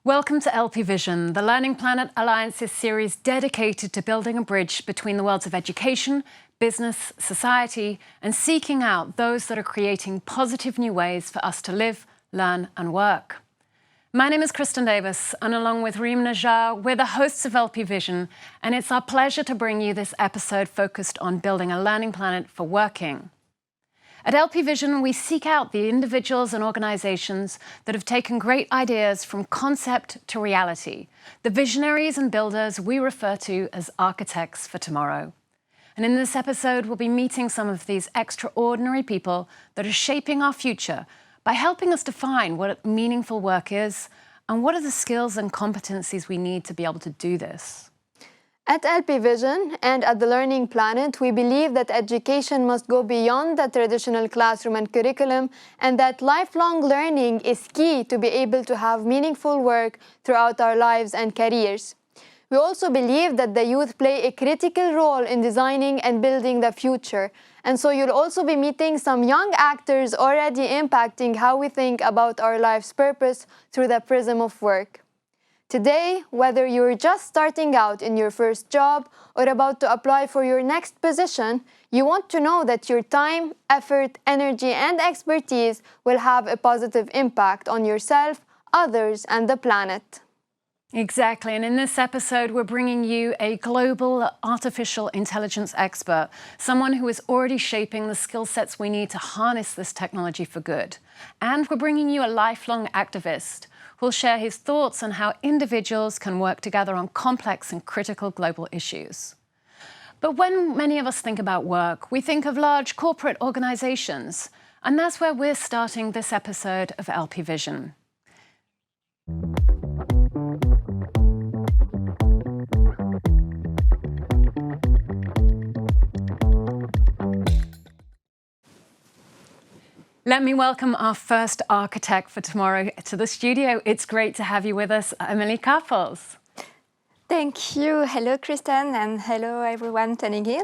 Welcome to LP Vision, the LearningPlanet Alliance's series dedicated to building a bridge between the worlds of education, business, society, and seeking out those that are creating positive new ways for us to live, learn, and work. My name is Kristen Davis, and along with Reem Najjar, we're the hosts of LP Vision, and it's our pleasure to bring you this episode focused on building a learning planet for working. At LP Vision, we seek out the individuals and organizations that have taken great ideas from concept to reality, the visionaries and builders we refer to as architects for tomorrow. And in this episode, we'll be meeting some of these extraordinary people that are shaping our future by helping us define what meaningful work is and what are the skills and competencies we need to be able to do this. At LP Vision and at the Learning Planet, we believe that education must go beyond the traditional classroom and curriculum, and that lifelong learning is key to be able to have meaningful work throughout our lives and careers. We also believe that the youth play a critical role in designing and building the future, and so you'll also be meeting some young actors already impacting how we think about our life's purpose through the prism of work. Today, whether you're just starting out in your first job or about to apply for your next position, you want to know that your time, effort, energy, and expertise will have a positive impact on yourself, others, and the planet. Exactly, and in this episode, we're bringing you a global artificial intelligence expert, someone who is already shaping the skill sets we need to harness this technology for good. And we're bringing you a lifelong activist who'll share his thoughts on how individuals can work together on complex and critical global issues. But when many of us think about work, we think of large corporate organizations, and that's where we're starting this episode of LP Vision. Let me welcome our first architect for tomorrow to the studio. It's great to have you with us, Emilie Carpels. Thank you. Hello, Kristen, and hello, everyone tuning in.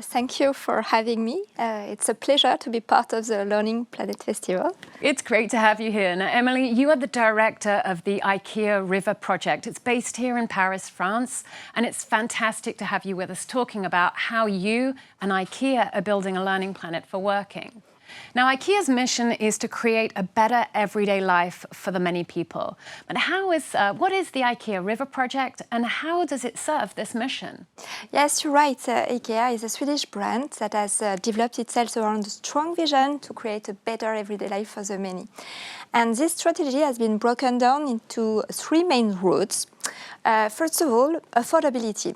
Thank you for having me. It's a pleasure to be part of the Learning Planet Festival. It's great to have you here. Now, Emilie, you are the director of the IKEA River project. It's based here in Paris, France, and it's fantastic to have you with us talking about how you and IKEA are building a learning planet for working. Now, IKEA's mission is to create a better everyday life for the many people. But what is the IKEA River project and how does it serve this mission? Yes, you're right. IKEA is a Swedish brand that has developed itself around a strong vision to create a better everyday life for the many. And this strategy has been broken down into three main routes. First of all, affordability.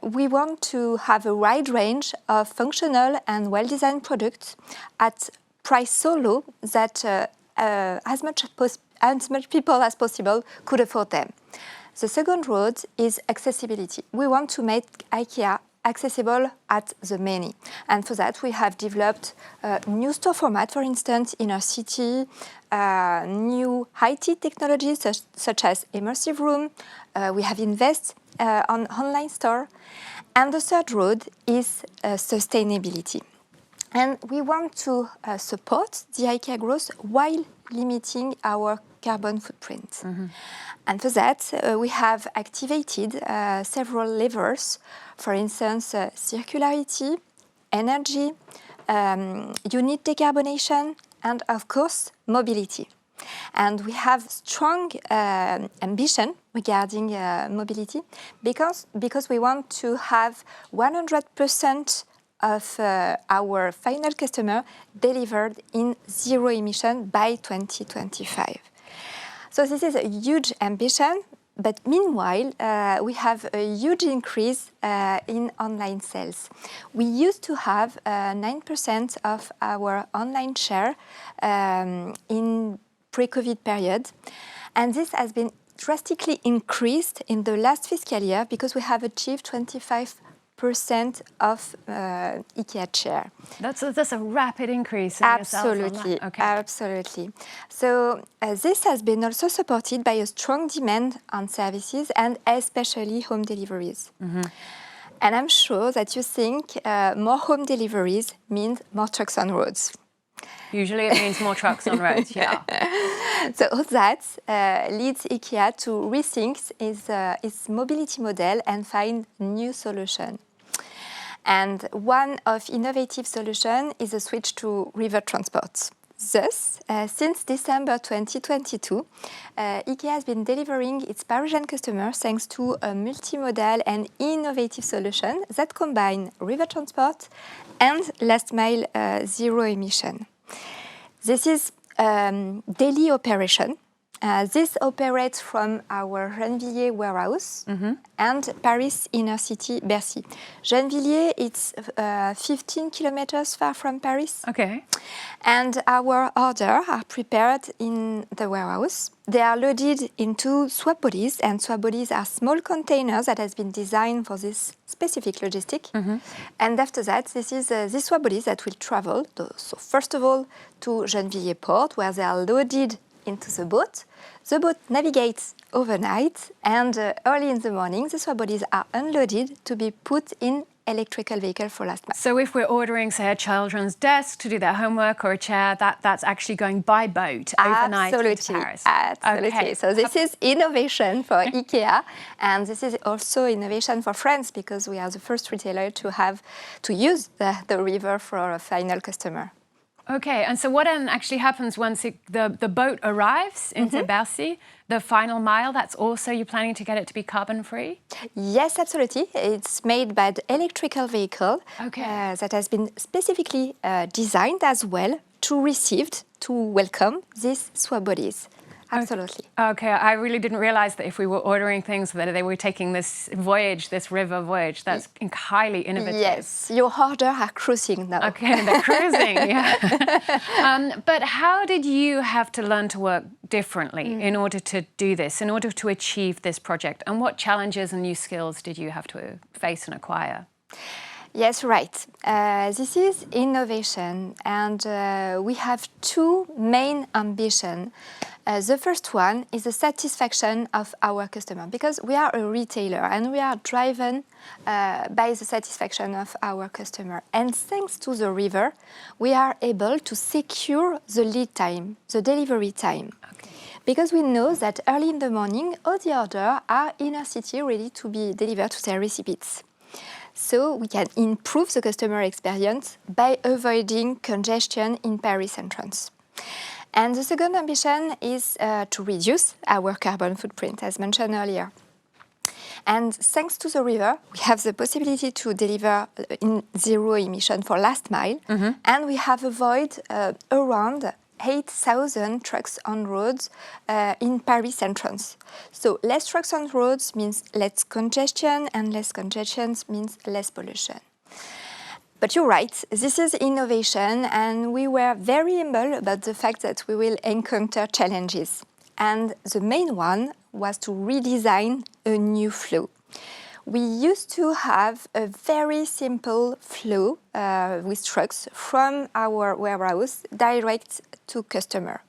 We want to have a wide range of functional and well-designed products at price so low that as much people as possible could afford them. The second road is accessibility. We want to make IKEA accessible at the many. And for that, we have developed a new store format, for instance, in our city, new IT technologies such as immersive room. We have invested on online store. And the third road is sustainability. And we want to support the IKEA growth while limiting our carbon footprint. Mm-hmm. And for that, we have activated several levers, for instance, circularity, energy, unit decarbonation, and of course, mobility. And we have strong ambition regarding mobility because we want to have 100% of our final customer delivered in zero emission by 2025. So this is a huge ambition, but meanwhile, we have a huge increase in online sales. We used to have 9% of our online share in pre-COVID period, and this has been drastically increased in the last fiscal year because we have achieved 25% of IKEA share. That's a rapid increase in Absolutely, okay. Absolutely. So this has been also supported by a strong demand on services and especially home deliveries. Mm-hmm. And I'm sure that you think more home deliveries means more trucks on roads. Usually it means more trucks on roads, yeah. So all that leads IKEA to rethink its mobility model and find new solutions. And one of innovative solutions is a switch to river transport. Thus, since December 2022, IKEA has been delivering its Parisian customers thanks to a multimodal and innovative solution that combine river transport and last mile zero emission. This is daily operation. This operates from our Gennevilliers warehouse and Paris inner city, Bercy. Gennevilliers, it's 15 kilometers far from Paris. Okay. And our orders are prepared in the warehouse. They are loaded into swap bodies, and swap bodies are small containers that has been designed for this specific logistic. And after that, this is these swap bodies that will travel. So first of all, to Gennevilliers port, where they are loaded into the boat. The boat navigates overnight, and early in the morning, the swap bodies are unloaded to be put in electrical vehicle for last mile. So if we're ordering, say, a children's desk to do their homework or a chair, that's actually going by boat overnight to Paris. Absolutely. Okay. So this is innovation for IKEA, and this is also innovation for France, because we are the first retailer to use the river for a final customer. Okay, and so what then actually happens once the boat arrives into Bercy, the final mile, that's also you're planning to get it to be carbon-free? Yes, absolutely. It's made by the electrical vehicle that has been specifically designed as well to welcome these swap bodies. Absolutely. Okay, I really didn't realize that if we were ordering things that they were taking this voyage, this river voyage. That's highly innovative. Yes, your orders are cruising now. Okay, they're cruising, yeah. But how did you have to learn to work differently in order to do this, in order to achieve this project? And what challenges and new skills did you have to face and acquire? Yes, right. This is innovation, and we have two main ambitions. The first one is the satisfaction of our customer, because we are a retailer and we are driven by the satisfaction of our customer. And thanks to the river, we are able to secure the lead time, the delivery time. Okay. Because we know that early in the morning, all the orders are inner city ready to be delivered to their recipients. So we can improve the customer experience by avoiding congestion in Paris entrance. And the second ambition is to reduce our carbon footprint, as mentioned earlier. And thanks to the river, we have the possibility to deliver in zero emission for last mile, and we have avoided around 8,000 trucks on roads in Paris entrance. So less trucks on roads means less congestion, and less congestion means less pollution. But you're right, this is innovation, and we were very humble about the fact that we will encounter challenges. And the main one was to redesign a new flow. We used to have a very simple flow with trucks from our warehouse direct to customer.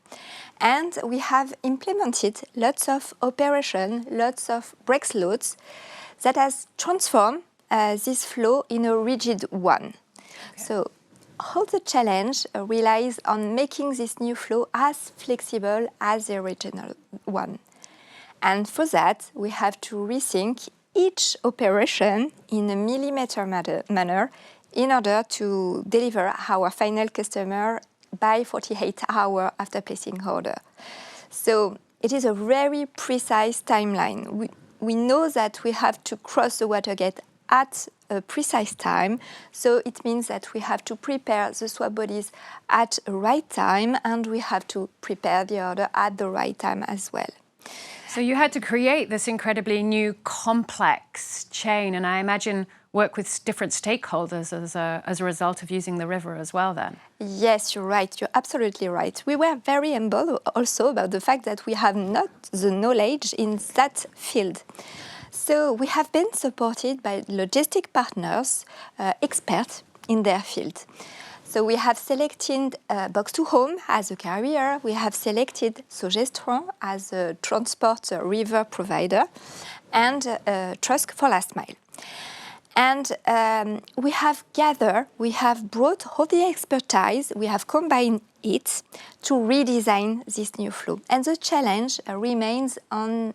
And we have implemented lots of operation, lots of break loads that has transformed this flow in a rigid one. Okay. So all the challenge relies on making this new flow as flexible as the original one. And for that, we have to rethink each operation in a millimeter manner in order to deliver our final customer by 48 hours after placing order. So it is a very precise timeline. We know that we have to cross the water gate at a precise time, so it means that we have to prepare the swap bodies at the right time, and we have to prepare the order at the right time as well. So you had to create this incredibly new complex chain, and I imagine work with different stakeholders as a result of using the river as well then. Yes, you're right. You're absolutely right. We were very humble also about the fact that we have not the knowledge in that field. So we have been supported by logistic partners, experts in their field. So we have selected Box2Home as a carrier. We have selected Sogestron as a transport river provider, and Trusk for last mile. And we have brought all the expertise, we have combined it to redesign this new flow. And the challenge remains on,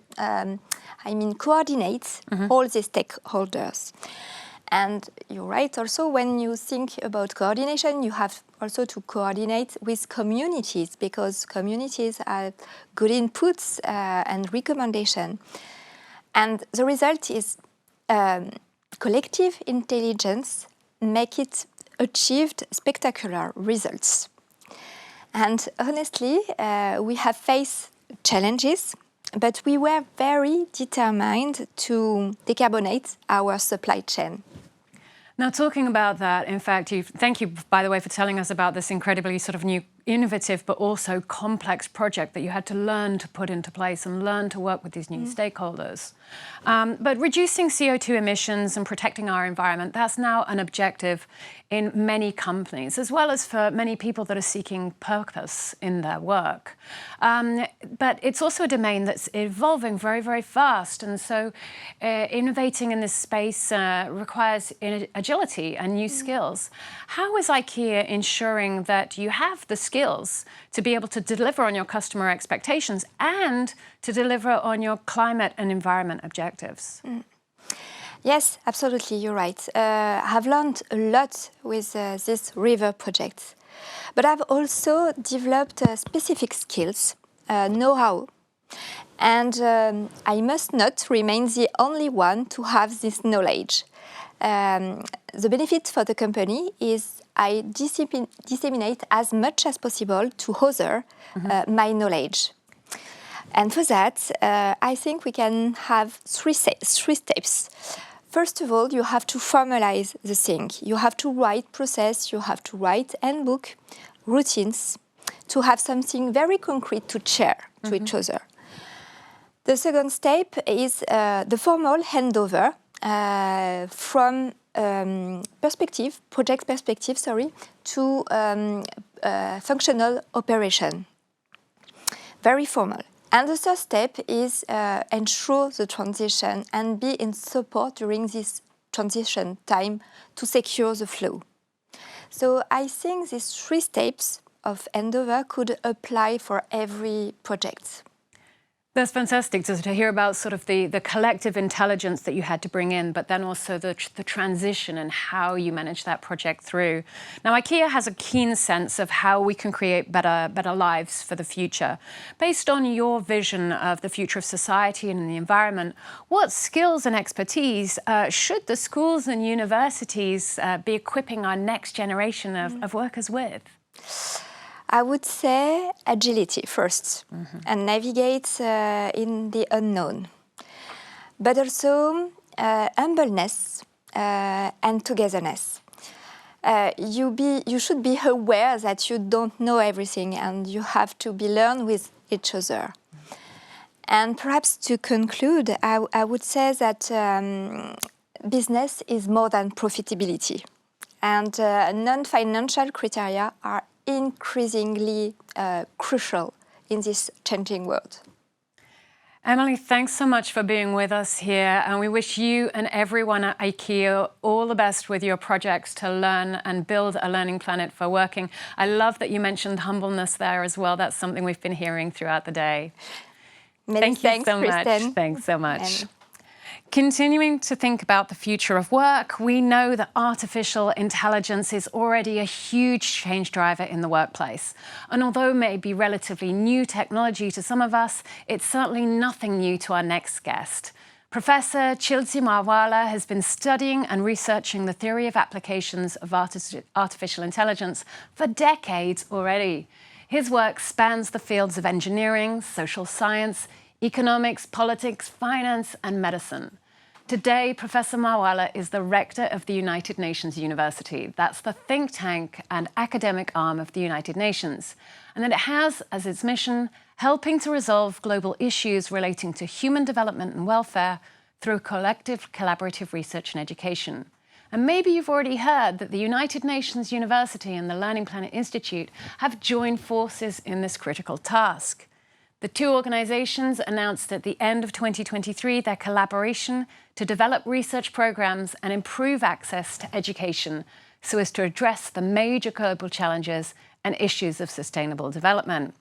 coordinate all the stakeholders. And you're right, also, when you think about coordination, you have also to coordinate with communities, because communities have good inputs and recommendation. And the result is collective intelligence make it achieved spectacular results. And honestly, we have faced challenges, but we were very determined to decarbonate our supply chain. Now, talking about that, in fact, thank you, by the way, for telling us about this incredibly sort of new, innovative, but also complex project that you had to learn to put into place and learn to work with these new stakeholders. But reducing CO2 emissions and protecting our environment, that's now an objective in many companies, as well as for many people that are seeking purpose in their work. But it's also a domain that's evolving very, very fast. And so innovating in this space requires agility and new skills. How is IKEA ensuring that you have the skills to be able to deliver on your customer expectations and to deliver on your climate and environment objectives? Yes, absolutely, you're right. I've learned a lot with this river project, but I've also developed specific skills, know-how. And I must not remain the only one to have this knowledge. The benefit for the company is I disseminate as much as possible to others my knowledge. And for that, I think we can have three steps. First of all, you have to formalize the thing. You have to write process, you have to write handbook, routines, to have something very concrete to share to each other. The second step is the formal handover from project perspective, to functional operation. Very formal. And the third step is ensure the transition and be in support during this transition time to secure the flow. So I think these three steps of handover could apply for every project. That's fantastic to hear about sort of the collective intelligence that you had to bring in, but then also the transition and how you managed that project through. Now, IKEA has a keen sense of how we can create better lives for the future. Based on your vision of the future of society and the environment, what skills and expertise should the schools and universities be equipping our next generation of workers with? I would say agility first, and navigate in the unknown. But also humbleness and togetherness. You should be aware that you don't know everything and you have to be learned with each other. And perhaps to conclude, I would say that business is more than profitability. And non-financial criteria are increasingly crucial in this changing world. Emilie, thanks so much for being with us here, and we wish you and everyone at IKEA all the best with your projects to learn and build a learning planet for working. I love that you mentioned humbleness there as well. That's something we've been hearing throughout the day. Thank you so much. Thanks so much. Continuing to think about the future of work, we know that artificial intelligence is already a huge change driver in the workplace. And although it may be relatively new technology to some of us, it's certainly nothing new to our next guest. Professor Tshildzi Marwala has been studying and researching the theory of applications of artificial intelligence for decades already. His work spans the fields of engineering, social science, economics, politics, finance, and medicine. Today, Professor Marwala is the Rector of the United Nations University. That's the think tank and academic arm of the United Nations. And that it has as its mission helping to resolve global issues relating to human development and welfare through collective collaborative research and education. And maybe you've already heard that the United Nations University and the Learning Planet Institute have joined forces in this critical task. The two organizations announced at the end of 2023 their collaboration to develop research programs and improve access to education so as to address the major global challenges and issues of sustainable development.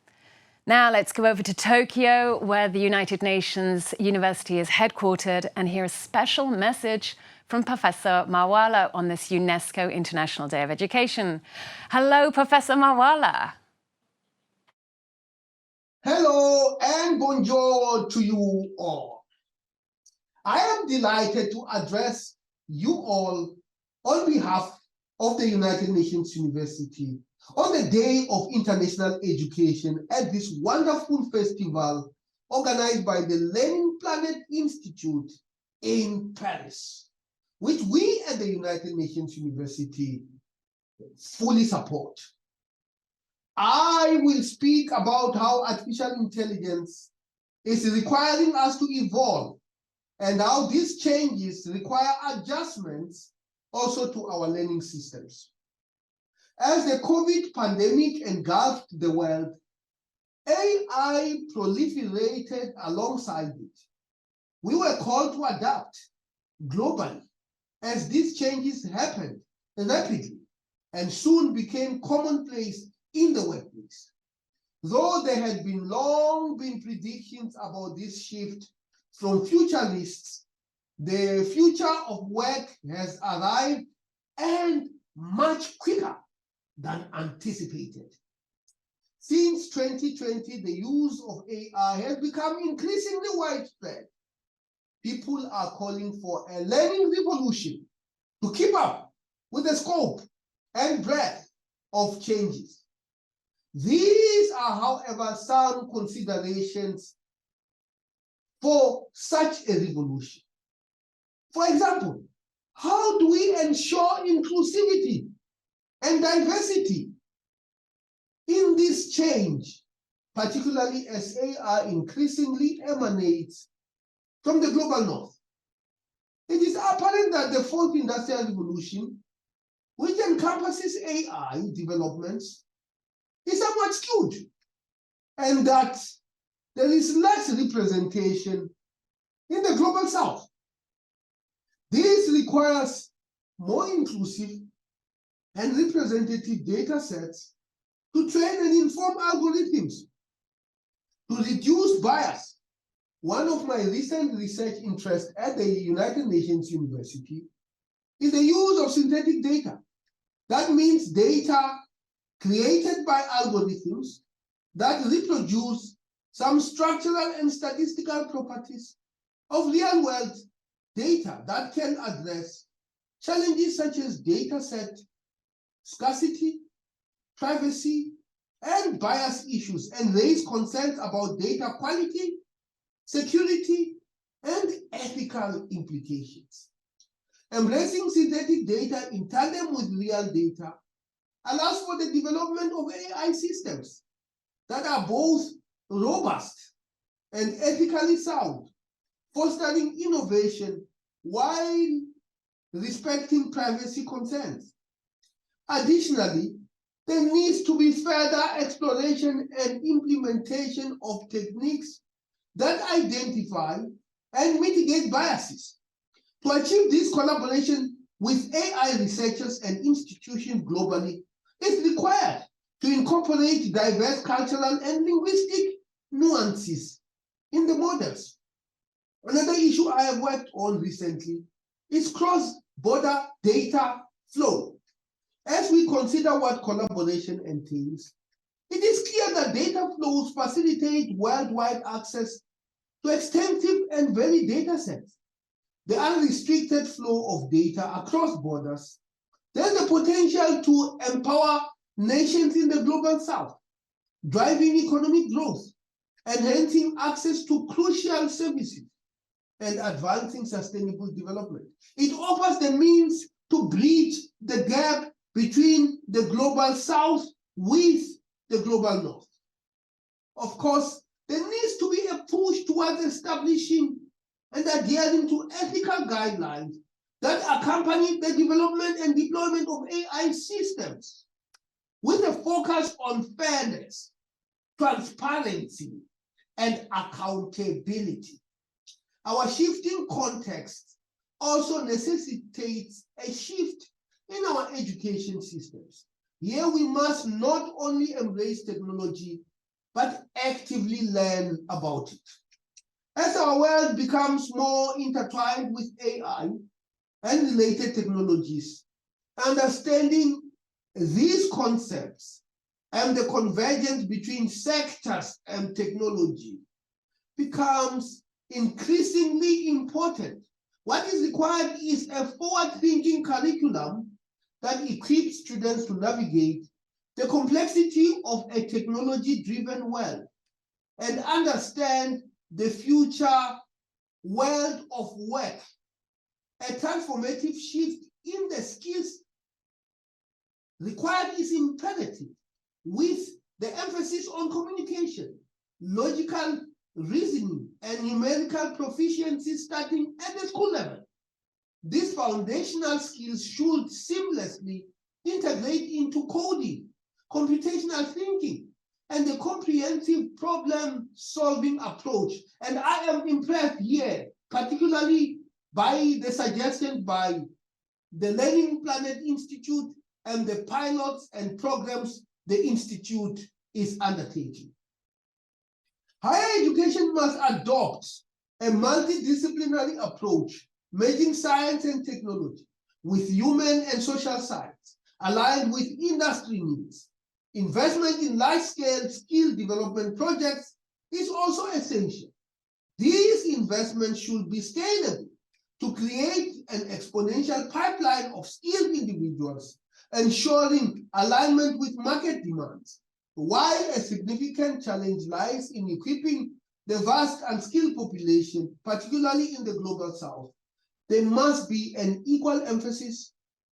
Now let's go over to Tokyo, where the United Nations University is headquartered, and hear a special message from Professor Marwala on this UNESCO International Day of Education. Hello, Professor Marwala. Hello and bonjour to you all. I am delighted to address you all on behalf of the United Nations University on the Day of International Education at this wonderful festival organized by the LearningPlanet Institute in Paris, which we at the United Nations University fully support. I will speak about how artificial intelligence is requiring us to evolve and how these changes require adjustments also to our learning systems. As the COVID pandemic engulfed the world, AI proliferated alongside it. We were called to adapt globally as these changes happened rapidly and soon became commonplace in the workplace. Though there had long been predictions about this shift from futurists, the future of work has arrived and much quicker than anticipated. Since 2020, the use of AI has become increasingly widespread. People are calling for a learning revolution to keep up with the scope and breadth of changes. These are, however, some considerations for such a revolution. For example, how do we ensure inclusivity and diversity in this change, particularly as AI increasingly emanates from the global north? It is apparent that the fourth industrial revolution, which encompasses AI developments, is somewhat skewed, and that there is less representation in the global south. This requires more inclusive and representative data sets to train and inform algorithms, to reduce bias. One of my recent research interests at the United Nations University is the use of synthetic data. That means data created by algorithms that reproduce some structural and statistical properties of real-world data that can address challenges such as data set scarcity, privacy, and bias issues, and raise concerns about data quality, security, and ethical implications. Embracing synthetic data in tandem with real data allows for the development of AI systems that are both robust and ethically sound, fostering innovation while respecting privacy concerns. Additionally, there needs to be further exploration and implementation of techniques that identify and mitigate biases. To achieve this, collaboration with AI researchers and institutions globally is required to incorporate diverse cultural and linguistic nuances in the models. Another issue I have worked on recently is cross-border data flow. As we consider what collaboration entails, it is clear that data flows facilitate worldwide access to extensive and varied data sets. The unrestricted flow of data across borders, there's the potential to empower nations in the global south, driving economic growth, enhancing access to crucial services, and advancing sustainable development. It offers the means to bridge the gap between the global south with the global north. Of course, there needs to be a push towards establishing and adhering to ethical guidelines that accompany the development and deployment of AI systems with a focus on fairness, transparency, and accountability. Our shifting context also necessitates a shift in our education systems. Here we must not only embrace technology, but actively learn about it. As our world becomes more intertwined with AI and related technologies, understanding these concepts and the convergence between sectors and technology becomes increasingly important. What is required is a forward-thinking curriculum that equips students to navigate the complexity of a technology-driven world and understand the future world of work. A transformative shift in the skills required is imperative, with the emphasis on communication, logical reasoning, and numerical proficiency starting at the school level. These foundational skills should seamlessly integrate into coding, computational thinking, and a comprehensive problem-solving approach. And I am impressed here, particularly by the suggestion by the LearningPlanet Institute and the pilots and programs the Institute is undertaking. Higher education must adopt a multidisciplinary approach, merging science and technology with human and social science, aligned with industry needs. Investment in large-scale skill development projects is also essential. These investments should be scalable to create an exponential pipeline of skilled individuals, ensuring alignment with market demands. While a significant challenge lies in equipping the vast unskilled population, particularly in the global south, there must be an equal emphasis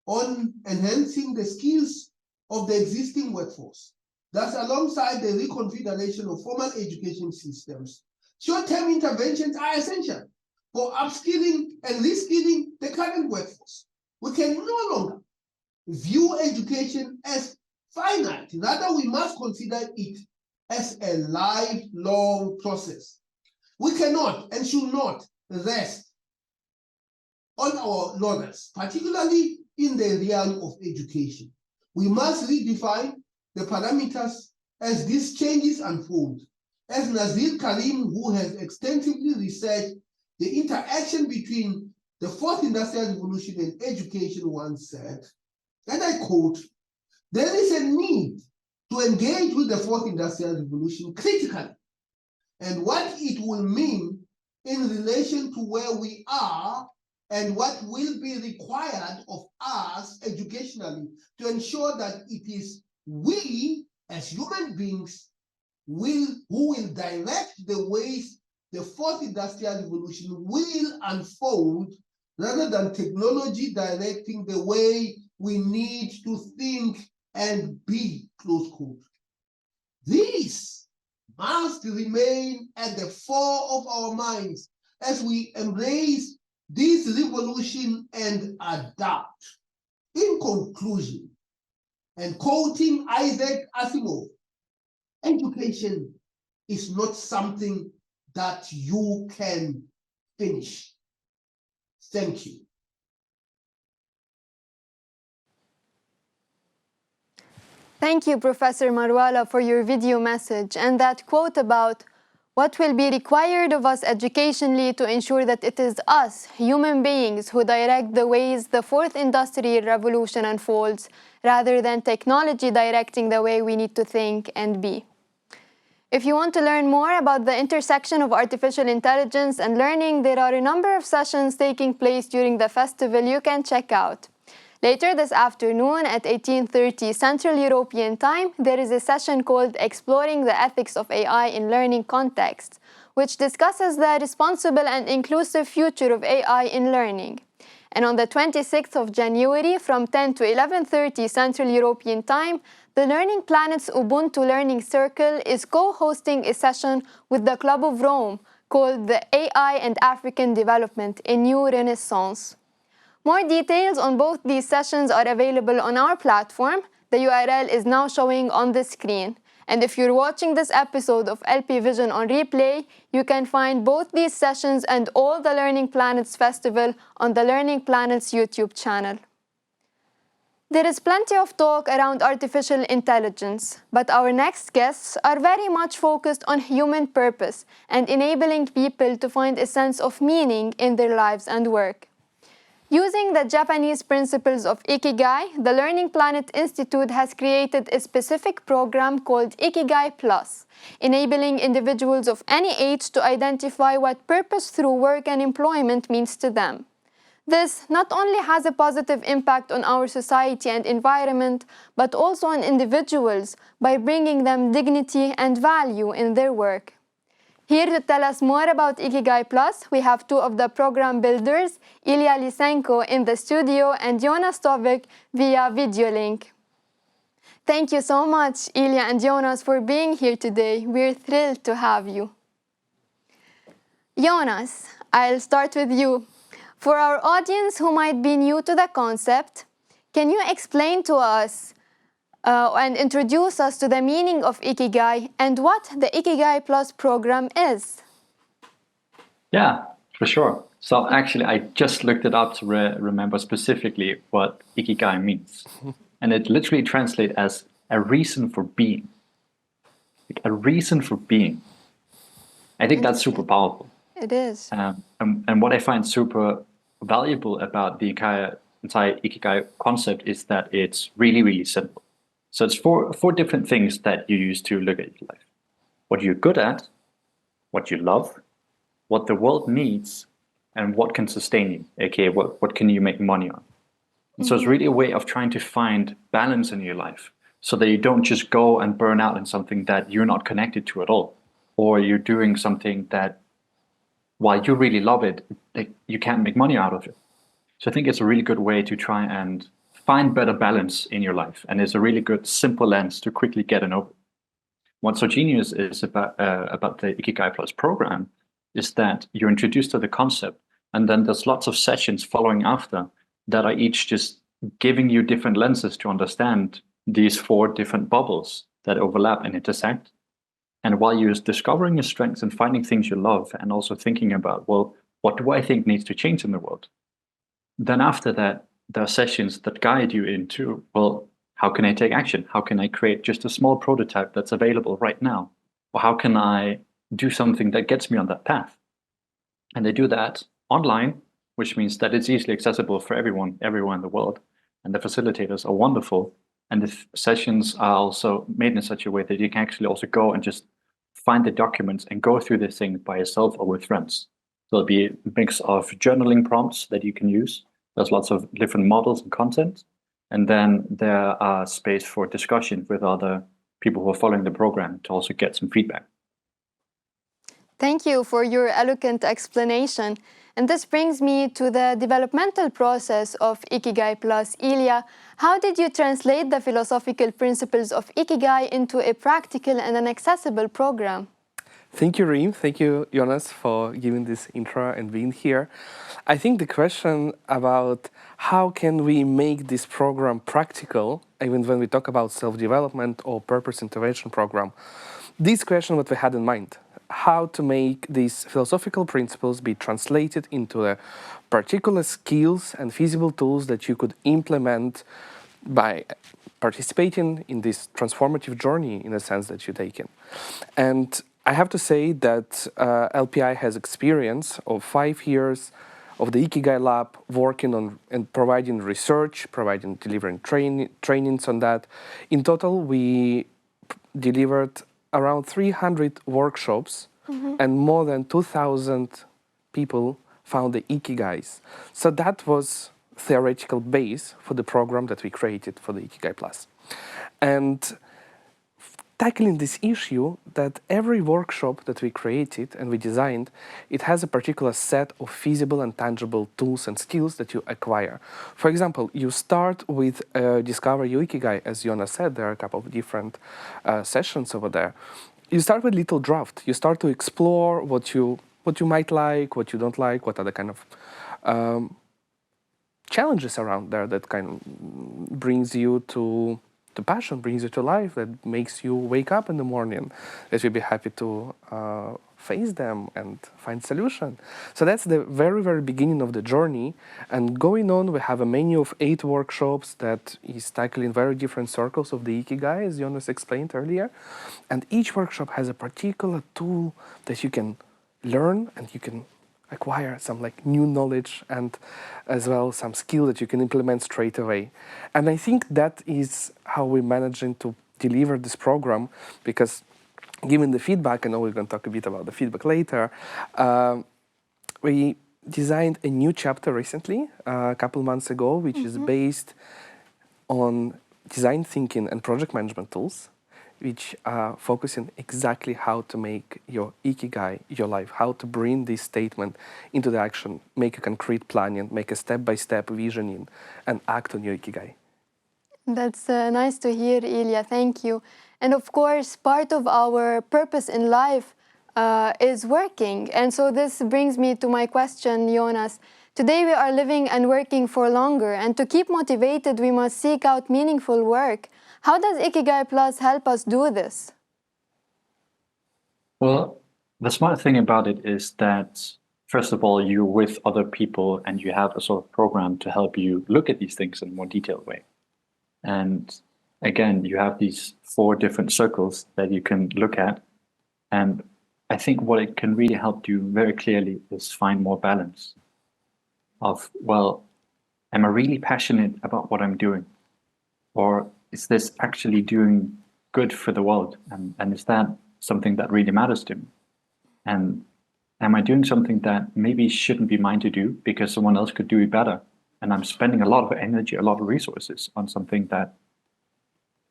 on enhancing the skills of the existing workforce. Thus, alongside the reconfiguration of formal education systems, short-term interventions are essential for upskilling and reskilling the current workforce. We can no longer view education as finite. Rather, we must consider it as a lifelong process. We cannot and should not rest on our laurels, particularly in the realm of education. We must redefine the parameters as these changes unfold. As Nazir Karim, who has extensively researched the interaction between the Fourth Industrial Revolution and education, once said, and I quote, "There is a need to engage with the Fourth Industrial Revolution critically and what it will mean in relation to where we are and what will be required of us educationally to ensure that it is we as human beings who will direct the ways the Fourth Industrial Revolution will unfold, rather than technology directing the way we need to think and be," close quote. This must remain at the fore of our minds as we embrace this revolution and adapt. In conclusion, and quoting Isaac Asimov, education is not something that you can finish. Thank you. Thank you, Professor Marwala, for your video message and that quote about what will be required of us educationally to ensure that it is us, human beings, who direct the ways the Fourth Industrial Revolution unfolds, rather than technology directing the way we need to think and be. If you want to learn more about the intersection of artificial intelligence and learning, there are a number of sessions taking place during the festival you can check out. Later this afternoon at 18:30 Central European Time, there is a session called Exploring the Ethics of AI in Learning Contexts, which discusses the responsible and inclusive future of AI in learning. And on the 26th of January from 10 to 11:30 Central European Time, the LearningPlanet's Ubuntu Learning Circle is co-hosting a session with the Club of Rome called the AI and African Development, a New Renaissance. More details on both these sessions are available on our platform. The URL is now showing on the screen. And if you're watching this episode of LP Vision on replay, you can find both these sessions and all the Learning Planets Festival on the Learning Planets YouTube channel. There is plenty of talk around artificial intelligence, but our next guests are very much focused on human purpose and enabling people to find a sense of meaning in their lives and work. Using the Japanese principles of IKIGAI, the Learning Planet Institute has created a specific program called IKIGAI Plus, enabling individuals of any age to identify what purpose through work and employment means to them. This not only has a positive impact on our society and environment, but also on individuals by bringing them dignity and value in their work. Here to tell us more about IKIGAI Plus, we have two of the program builders, Ilia Lysenko in the studio and Jonas Søvik via video link. Thank you so much, Ilia and Jonas, for being here today. We're thrilled to have you. Jonas, I'll start with you. For our audience who might be new to the concept, can you explain to us and introduce us to the meaning of Ikigai and what the Ikigai Plus program is? Yeah, for sure. So actually, I just looked it up to remember specifically what Ikigai means. And it literally translates as a reason for being. Like a reason for being. I think that's super powerful. It is. And what I find super valuable about the entire Ikigai concept is that it's really, really simple. So it's four different things that you use to look at your life. What you're good at, what you love, what the world needs, and what can sustain you, aka what can you make money on. And so it's really a way of trying to find balance in your life so that you don't just go and burn out in something that you're not connected to at all, or you're doing something that while you really love it, you can't make money out of it. So I think it's a really good way to try and find better balance in your life. And it's a really good, simple lens to quickly get an over. What's so genius is about the Ikigai Plus program is that you're introduced to the concept, and then there's lots of sessions following after that are each just giving you different lenses to understand these four different bubbles that overlap and intersect. And while you're discovering your strengths and finding things you love and also thinking about, well, what do I think needs to change in the world? Then after that, there are sessions that guide you into, well, how can I take action? How can I create just a small prototype that's available right now? Or how can I do something that gets me on that path? And they do that online, which means that it's easily accessible for everyone everywhere in the world. And the facilitators are wonderful. And the sessions are also made in such a way that you can actually also go and just find the documents and go through the thing by yourself or with friends. So there'll be a mix of journaling prompts that you can use. There's lots of different models and content. And then there are space for discussion with other people who are following the program to also get some feedback. Thank you for your eloquent explanation. And this brings me to the developmental process of Ikigai Plus. Ilia, how did you translate the philosophical principles of Ikigai into a practical and an accessible program? Thank you, Reem. Thank you, Jonas, for giving this intro and being here. I think the question about how can we make this program practical, even when we talk about self-development or purpose intervention program, this question what we had in mind. How to make these philosophical principles be translated into particular skills and feasible tools that you could implement by participating in this transformative journey in a sense that you take in. And I have to say that LPI has experience of 5 years of the Ikigai Lab working on and providing research, delivering trainings on that. In total, we delivered around 300 workshops, and more than 2,000 people found the Ikigais. So that was theoretical base for the program that we created for the Ikigai Plus. And tackling this issue that every workshop that we created and we designed, it has a particular set of feasible and tangible tools and skills that you acquire. For example, you start with Discover Your Ikigai. As Jonas said, there are a couple of different sessions over there. You start with little draft. You start to explore what you might like, what you don't like, what are the kind of challenges around there that kind of brings you to the passion brings you to life, that makes you wake up in the morning, that you'll be happy to face them and find solution. So that's the very, very beginning of the journey. And going on, we have a menu of 8 workshops that is tackling very different circles of the Ikigai, as Jonas explained earlier. And each workshop has a particular tool that you can learn, and you can acquire some like new knowledge and as well some skill that you can implement straight away. And I think that is how we're managing to deliver this program, because given the feedback, I know we're going to talk a bit about the feedback later, we designed a new chapter recently, a couple months ago, which is based on design thinking and project management tools, which are focusing exactly how to make your Ikigai your life, how to bring this statement into the action, make a concrete planning, make a step-by-step visioning, and act on your Ikigai. That's nice to hear, Ilia. Thank you. And of course, part of our purpose in life is working. And so this brings me to my question, Jonas. Today we are living and working for longer, and to keep motivated, we must seek out meaningful work. How does Ikigai Plus help us do this? Well, the smart thing about it is that, first of all, you're with other people and you have a sort of program to help you look at these things in a more detailed way. And again, you have these 4 different circles that you can look at. And I think what it can really help you very clearly is find more balance of, well, am I really passionate about what I'm doing? Or is this actually doing good for the world? And is that something that really matters to me? And am I doing something that maybe shouldn't be mine to do because someone else could do it better? And I'm spending a lot of energy, a lot of resources on something that,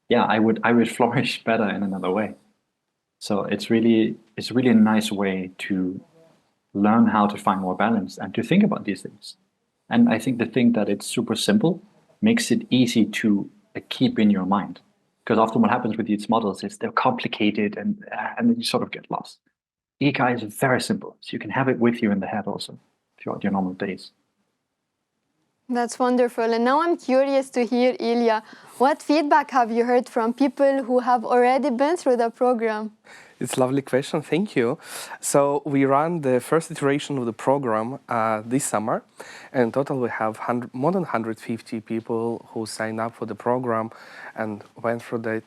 yeah, I would flourish better in another way. So it's really a nice way to learn how to find more balance and to think about these things. And I think the thing that it's super simple makes it easy to keep in your mind. Because often what happens with these models is they're complicated and then you sort of get lost. Ikigai is very simple, so you can have it with you in the head also throughout your normal days. That's wonderful. And now I'm curious to hear, Ilia, what feedback have you heard from people who have already been through the program? It's a lovely question, thank you. So we ran the first iteration of the program this summer, and in total we have more than 150 people who signed up for the program and went through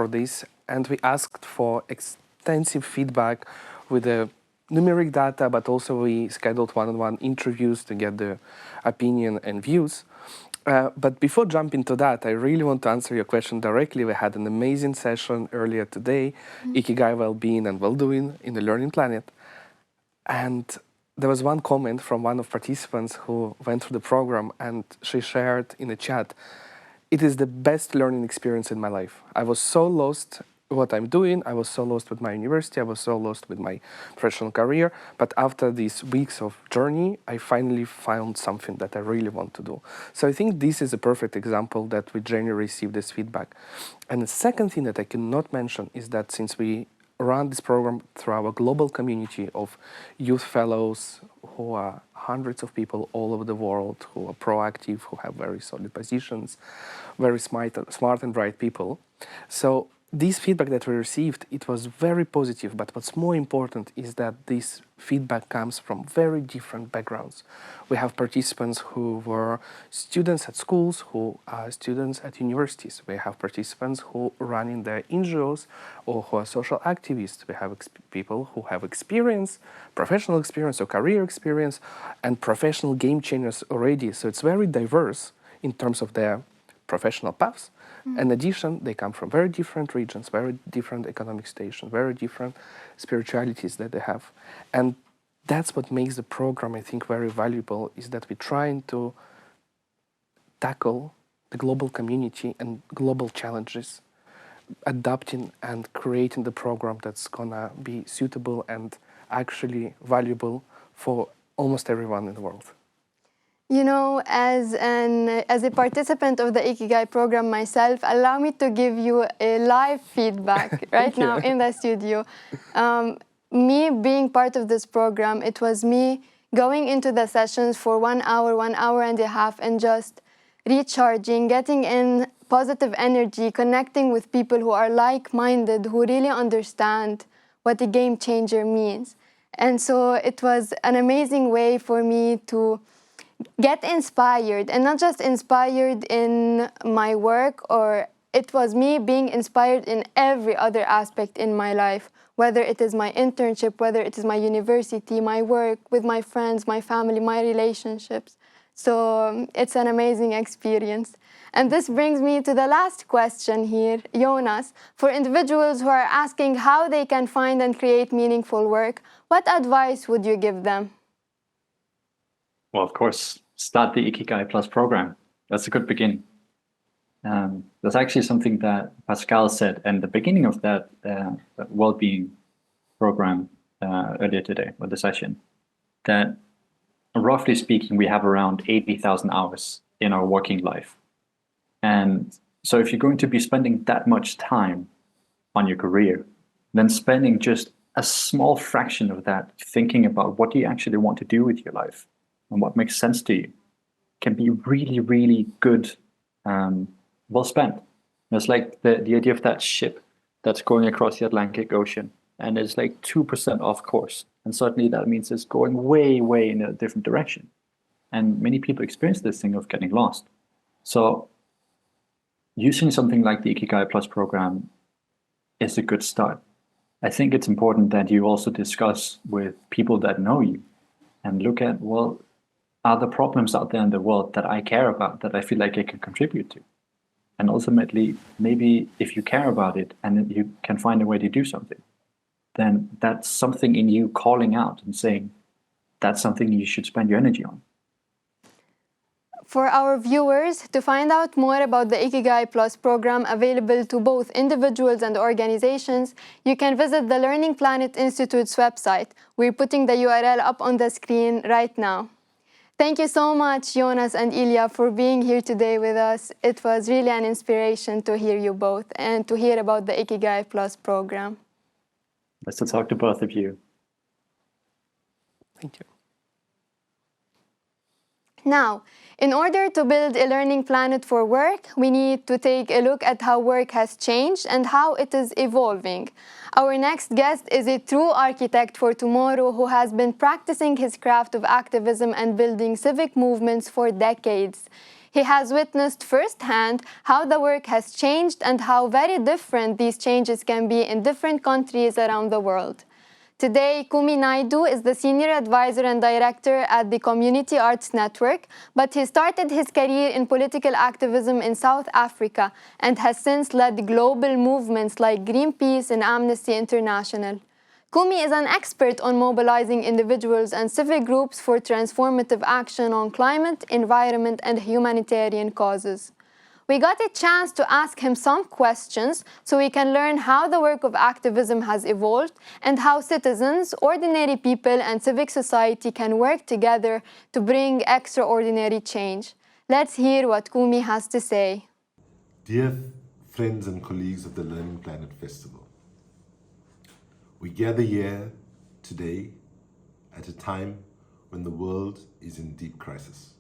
this. And we asked for extensive feedback with the numeric data, but also we scheduled one-on-one interviews to get the opinion and views. But before jumping to that, I really want to answer your question directly. We had an amazing session earlier today, Ikigai Wellbeing and Well-Doing in the Learning Planet. And there was one comment from one of participants who went through the program, and she shared in the chat, "It is the best learning experience in my life. I was so lost what I'm doing. I was so lost with my university. I was so lost with my professional career. But after these weeks of journey, I finally found something that I really want to do." So I think this is a perfect example that we generally receive this feedback. And the second thing that I cannot mention is that since we run this program through our global community of youth fellows who are hundreds of people all over the world, who are proactive, who have very solid positions, very smart and bright people. So this feedback that we received, it was very positive, but what's more important is that this feedback comes from very different backgrounds. We have participants who were students at schools, who are students at universities. We have participants who run in their NGOs or who are social activists. We have people who have experience, professional experience or career experience, and professional game changers already. So it's very diverse in terms of their professional paths. In addition, they come from very different regions, very different economic stations, very different spiritualities that they have. And that's what makes the program, I think, very valuable, is that we're trying to tackle the global community and global challenges, adapting and creating the program that's gonna be suitable and actually valuable for almost everyone in the world. You know, as a participant of the Ikigai program myself, allow me to give you a live feedback right now in the studio. Me being part of this program, it was me going into the sessions for 1 hour and a half, and just recharging, getting in positive energy, connecting with people who are like-minded, who really understand what a game changer means. And so it was an amazing way for me to get inspired, and not just inspired in my work, or it was me being inspired in every other aspect in my life, whether it is my internship, whether it is my university, my work with my friends, my family, my relationships. So it's an amazing experience. And this brings me to the last question here, Jonas. For individuals who are asking how they can find and create meaningful work, what advice would you give them? Well, of course, start the IKIGAI Plus program. That's a good beginning. That's actually something that Pascal said in the beginning of that well-being program earlier today, or the session, that roughly speaking, we have around 80,000 hours in our working life. And so if you're going to be spending that much time on your career, then spending just a small fraction of that thinking about what you actually want to do with your life and what makes sense to you can be really, really good, well spent. It's like the idea of that ship that's going across the Atlantic Ocean, and it's like 2% off course. And suddenly that means it's going way, way in a different direction. And many people experience this thing of getting lost. So using something like the IKIGAI Plus program is a good start. I think it's important that you also discuss with people that know you and look at, well, are there problems out there in the world that I care about, that I feel like I can contribute to? And ultimately, maybe if you care about it and you can find a way to do something, then that's something in you calling out and saying, that's something you should spend your energy on. For our viewers, to find out more about the IKIGAI Plus program available to both individuals and organizations, you can visit the Learning Planet Institute's website. We're putting the URL up on the screen right now. Thank you so much, Jonas and Ilia, for being here today with us. It was really an inspiration to hear you both and to hear about the IKIGAI Plus program. Nice to talk to both of you. Thank you. Now, in order to build a learning planet for work, we need to take a look at how work has changed and how it is evolving. Our next guest is a true architect for tomorrow who has been practicing his craft of activism and building civic movements for decades. He has witnessed firsthand how the work has changed and how very different these changes can be in different countries around the world. Today, Kumi Naidoo is the Senior Advisor and Director at the Community Arts Network, but he started his career in political activism in South Africa and has since led global movements like Greenpeace and Amnesty International. Kumi is an expert on mobilizing individuals and civic groups for transformative action on climate, environment, and humanitarian causes. We got a chance to ask him some questions so we can learn how the work of activism has evolved and how citizens, ordinary people, and civic society can work together to bring extraordinary change. Let's hear what Kumi has to say. Dear friends and colleagues of the Learning Planet Festival, we gather here today at a time when the world is in deep crisis.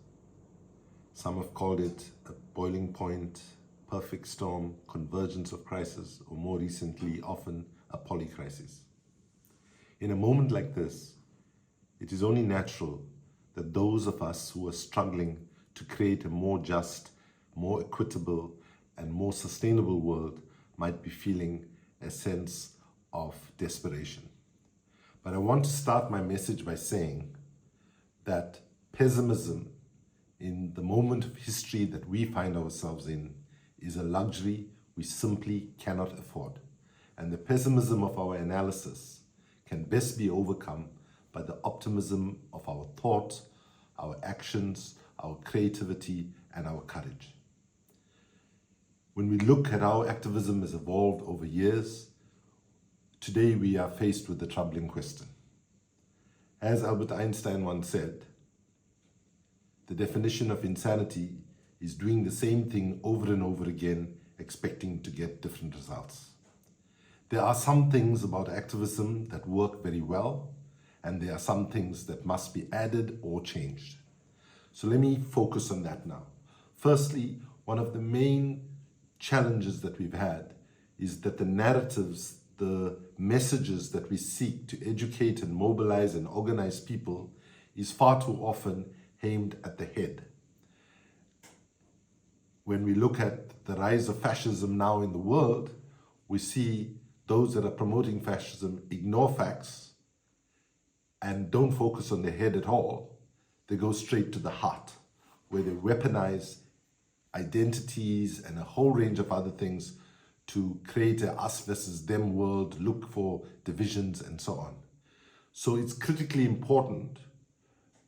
Some have called it a boiling point, perfect storm, convergence of crisis, or more recently, often a polycrisis. In a moment like this, it is only natural that those of us who are struggling to create a more just, more equitable, and more sustainable world might be feeling a sense of desperation. But I want to start my message by saying that pessimism in the moment of history that we find ourselves in is a luxury we simply cannot afford. And the pessimism of our analysis can best be overcome by the optimism of our thought, our actions, our creativity, and our courage. When we look at how activism has evolved over years, today we are faced with the troubling question. As Albert Einstein once said, the definition of insanity is doing the same thing over and over again, expecting to get different results. There are some things about activism that work very well, and there are some things that must be added or changed. So let me focus on that now. Firstly, one of the main challenges that we've had is that the narratives, the messages that we seek to educate and mobilize and organize people is far too often aimed at the head. When we look at the rise of fascism now in the world, we see those that are promoting fascism ignore facts and don't focus on the head at all. They go straight to the heart, where they weaponize identities and a whole range of other things to create a us versus them world, look for divisions and so on. So it's critically important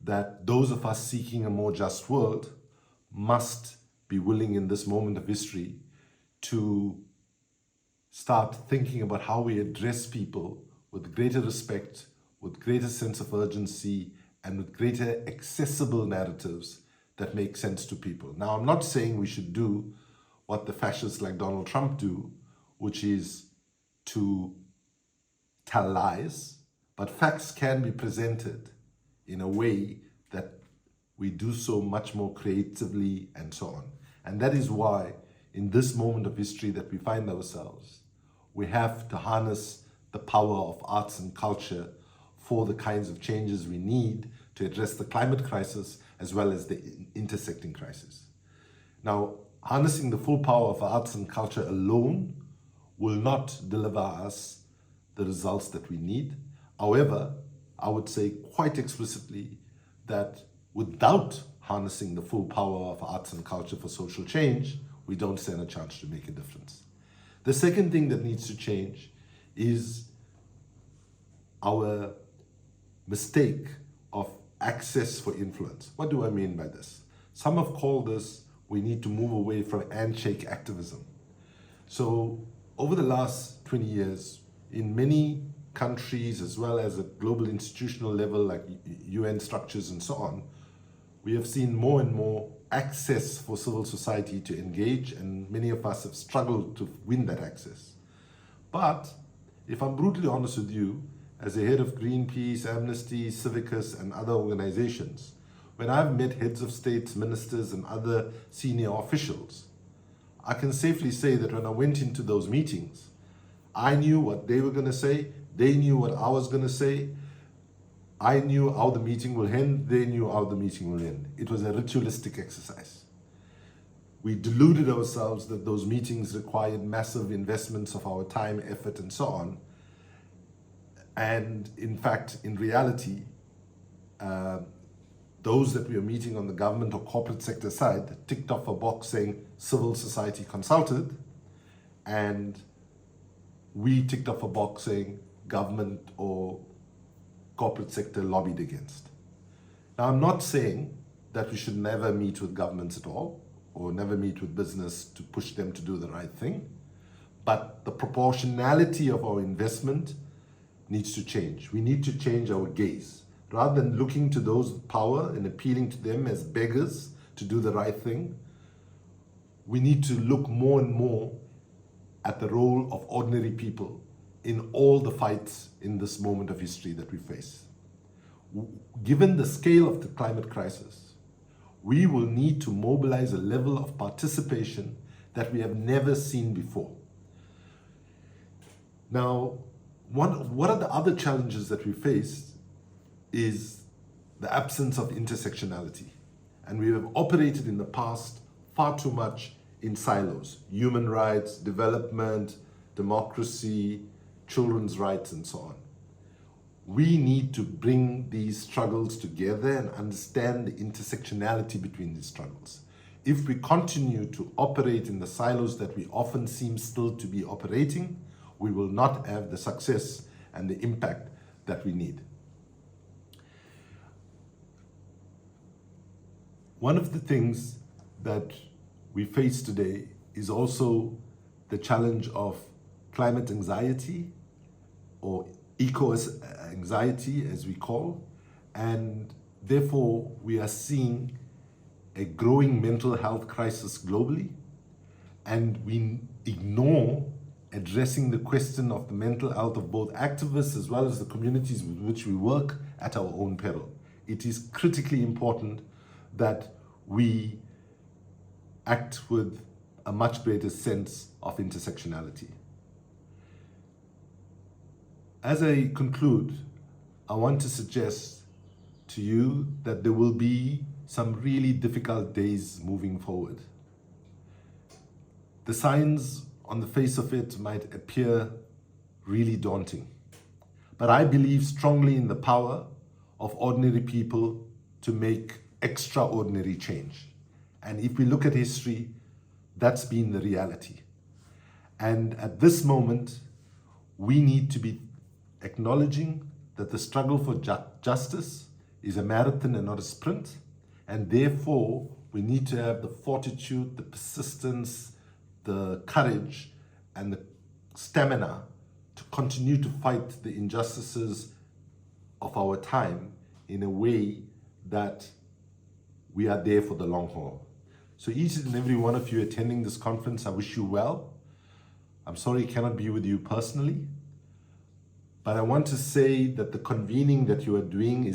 that those of us seeking a more just world must be willing in this moment of history to start thinking about how we address people with greater respect, with greater sense of urgency, and with greater accessible narratives that make sense to people. Now, I'm not saying we should do what the fascists like Donald Trump do, which is to tell lies, but facts can be presented in a way that we do so much more creatively and so on. And that is why in this moment of history that we find ourselves, we have to harness the power of arts and culture for the kinds of changes we need to address the climate crisis as well as the intersecting crisis. Now, harnessing the full power of arts and culture alone will not deliver us the results that we need. However, I would say quite explicitly that without harnessing the full power of arts and culture for social change, we don't stand a chance to make a difference. The second thing that needs to change is our mistake of access for influence. What do I mean by this? Some have called this, we need to move away from handshake activism. So over the last 20 years, in many countries, as well as at global institutional level, like UN structures and so on, we have seen more and more access for civil society to engage, and many of us have struggled to win that access. But if I'm brutally honest with you, as a head of Greenpeace, Amnesty, Civicus, and other organizations, when I've met heads of states, ministers, and other senior officials, I can safely say that when I went into those meetings, I knew what they were going to say, they knew what I was going to say, I knew how the meeting will end, they knew how the meeting will end. It was a ritualistic exercise. We deluded ourselves that those meetings required massive investments of our time, effort, and so on. And in fact, in reality, those that we were meeting on the government or corporate sector side ticked off a box saying civil society consulted, and we ticked off a box saying government or corporate sector lobbied against. Now, I'm not saying that we should never meet with governments at all, or never meet with business to push them to do the right thing, but the proportionality of our investment needs to change. We need to change our gaze. Rather than looking to those with power and appealing to them as beggars to do the right thing, we need to look more and more at the role of ordinary people in all the fights in this moment of history that we face. Given the scale of the climate crisis, we will need to mobilize a level of participation that we have never seen before. Now, what are the other challenges that we face is the absence of intersectionality. And we have operated in the past far too much in silos: human rights, development, democracy, children's rights, and so on. We need to bring these struggles together and understand the intersectionality between these struggles. If we continue to operate in the silos that we often seem still to be operating, we will not have the success and the impact that we need. One of the things that we face today is also the challenge of climate anxiety, or eco-anxiety as we call, and therefore we are seeing a growing mental health crisis globally, and we ignore addressing the question of the mental health of both activists as well as the communities with which we work at our own peril. It is critically important that we act with a much greater sense of intersectionality. As I conclude, I want to suggest to you that there will be some really difficult days moving forward. The signs on the face of it might appear really daunting, but I believe strongly in the power of ordinary people to make extraordinary change. And if we look at history, that's been the reality. And at this moment, we need to be acknowledging that the struggle for justice is a marathon and not a sprint. And therefore, we need to have the fortitude, the persistence, the courage, and the stamina to continue to fight the injustices of our time in a way that we are there for the long haul. So each and every one of you attending this conference, I wish you well. I'm sorry I cannot be with you personally, but I want to say that the convening that you are doing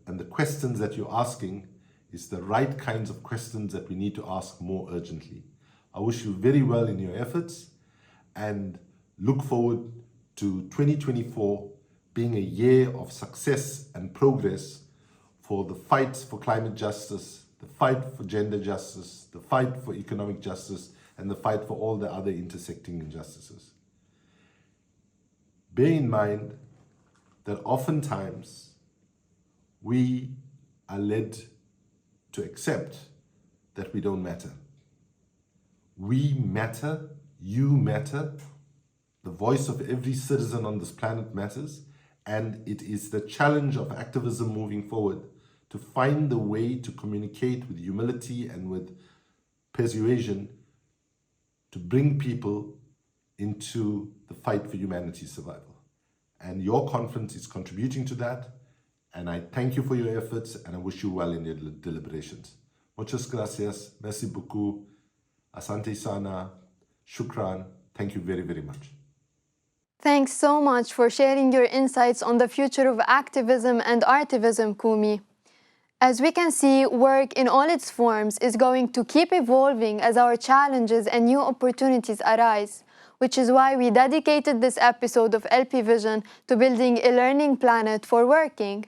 and the questions that you're asking is the right kinds of questions that we need to ask more urgently. I wish you very well in your efforts and look forward to 2024 being a year of success and progress for the fight for climate justice, the fight for gender justice, the fight for economic justice, and the fight for all the other intersecting injustices. Bear in mind that oftentimes we are led to accept that we don't matter. We matter, you matter, the voice of every citizen on this planet matters, and it is the challenge of activism moving forward to find the way to communicate with humility and with persuasion to bring people into the fight for humanity's survival. And your conference is contributing to that, and I thank you for your efforts and I wish you well in your deliberations. Muchas gracias, merci beaucoup, asante sana, shukran, thank you very, very much. Thanks so much for sharing your insights on the future of activism and artivism, Kumi. As we can see, work in all its forms is going to keep evolving as our challenges and new opportunities arise, which is why we dedicated this episode of LP Vision to building a learning planet for working.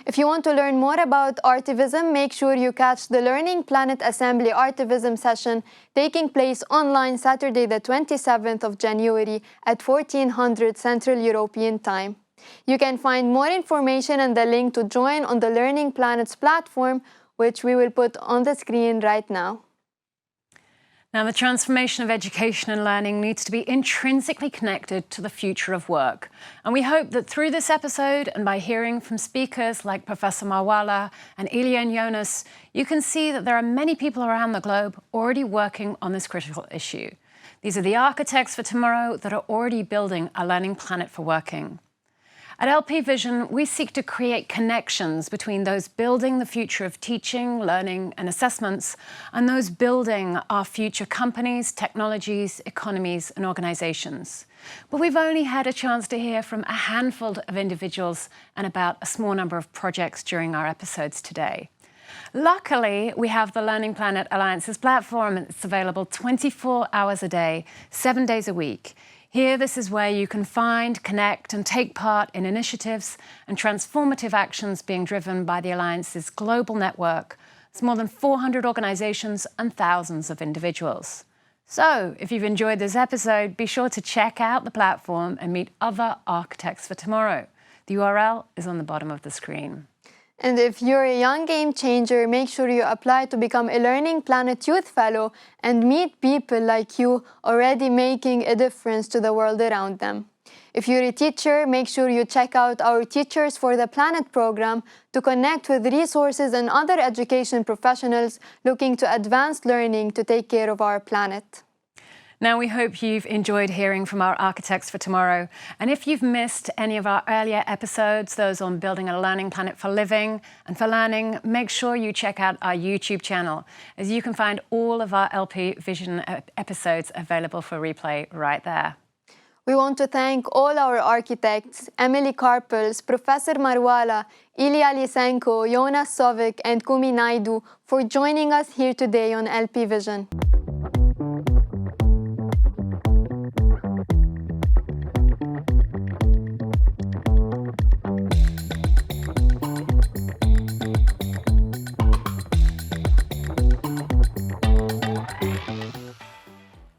If you want to learn more about artivism, make sure you catch the Learning Planet Assembly Artivism session taking place online Saturday the 27th of January at 1400 Central European Time. You can find more information and the link to join on the Learning Planet's platform, which we will put on the screen right now. Now, the transformation of education and learning needs to be intrinsically connected to the future of work. And we hope that through this episode and by hearing from speakers like Professor Marwala and Ilia and Jonas, you can see that there are many people around the globe already working on this critical issue. These are the architects for tomorrow that are already building a learning planet for working. At LP Vision, we seek to create connections between those building the future of teaching, learning, and assessments, and those building our future companies, technologies, economies, and organizations. But we've only had a chance to hear from a handful of individuals and about a small number of projects during our episodes today. Luckily, we have the Learning Planet Alliance's platform. It's available 24 hours a day, 7 days a week. Here, this is where you can find, connect, and take part in initiatives and transformative actions being driven by the Alliance's global network. It's more than 400 organizations and thousands of individuals. So, if you've enjoyed this episode, be sure to check out the platform and meet other architects for tomorrow. The URL is on the bottom of the screen. And if you're a young game changer, make sure you apply to become a Learning Planet Youth Fellow and meet people like you already making a difference to the world around them. If you're a teacher, make sure you check out our Teachers for the Planet program to connect with resources and other education professionals looking to advance learning to take care of our planet. Now, we hope you've enjoyed hearing from our architects for tomorrow. And if you've missed any of our earlier episodes, those on building a learning planet for living and for learning, make sure you check out our YouTube channel, as you can find all of our LP Vision episodes available for replay right there. We want to thank all our architects, Emilie Carpels, Professor Marwala, Ilia Lysenko Jonas Søvik, and Kumi Naidoo for joining us here today on LP Vision.